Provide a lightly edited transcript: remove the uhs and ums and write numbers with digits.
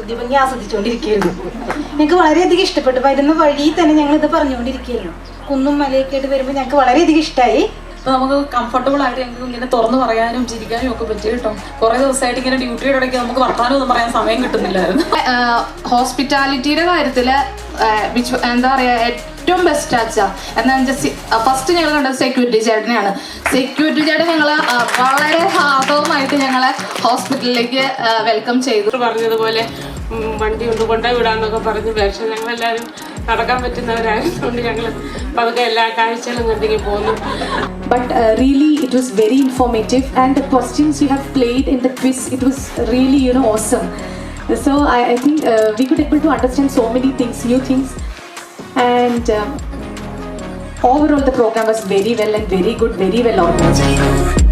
പ്രകൃതി ഭംഗി ആസ്വദിച്ചുകൊണ്ടിരിക്കുകയായിരുന്നു. ഞങ്ങൾക്ക് വളരെയധികം ഇഷ്ടപ്പെട്ടു. വരുന്ന വഴി തന്നെ ഞങ്ങൾ ഇത് പറഞ്ഞുകൊണ്ടിരിക്കുകയായിരുന്നു. കുന്നും മലയൊക്കെ ആയിട്ട് വരുമ്പോൾ ഞങ്ങൾക്ക് വളരെയധികം ഇഷ്ടമായി. അപ്പോൾ നമുക്ക് കംഫർട്ടബിൾ ആയിട്ട് ഞങ്ങൾക്ക് ഇങ്ങനെ തുറന്ന് പറയാനും ചിരിക്കാനും ഒക്കെ പറ്റി കേട്ടോ. കുറേ ദിവസമായിട്ട് ഇങ്ങനെ ഡ്യൂട്ടിയുടെ ഇടയ്ക്ക് നമുക്ക് വർത്താനം ഒന്നും പറയാൻ സമയം കിട്ടുന്നില്ലായിരുന്നു. ഹോസ്പിറ്റാലിറ്റിയുടെ കാര്യത്തിൽ എന്താ പറയുക, ഏറ്റവും ബെസ്റ്റ് ആച്ചാ എന്താ വെച്ചാൽ ഫസ്റ്റ് ഞങ്ങൾ കണ്ടത് സെക്യൂരിറ്റി ചേട്ടനെയാണ്. സെക്യൂരിറ്റി ചേട്ടൻ ഞങ്ങളെ വളരെ ഹാർദവുമായിട്ട് ഞങ്ങളെ ഹോസ്പിറ്റലിലേക്ക് വെൽക്കം ചെയ്തു. പറഞ്ഞതുപോലെ വണ്ടി കൊണ്ടുപോയി വിടാന്നൊക്കെ പറഞ്ഞ് പക്ഷേ ഞങ്ങളെല്ലാവരും നടക്കാൻ പറ്റുന്നവരായതുകൊണ്ട് ഞങ്ങൾ പതുക്കെ എല്ലാ കാഴ്ചകളും കണ്ടിങ്ങി പോകുന്നു. But really it was very informative, and the questions you have played in the quiz, it was really awesome. So I think we could able to understand so many things, new things, and overall the program was very well and very good, very well organized.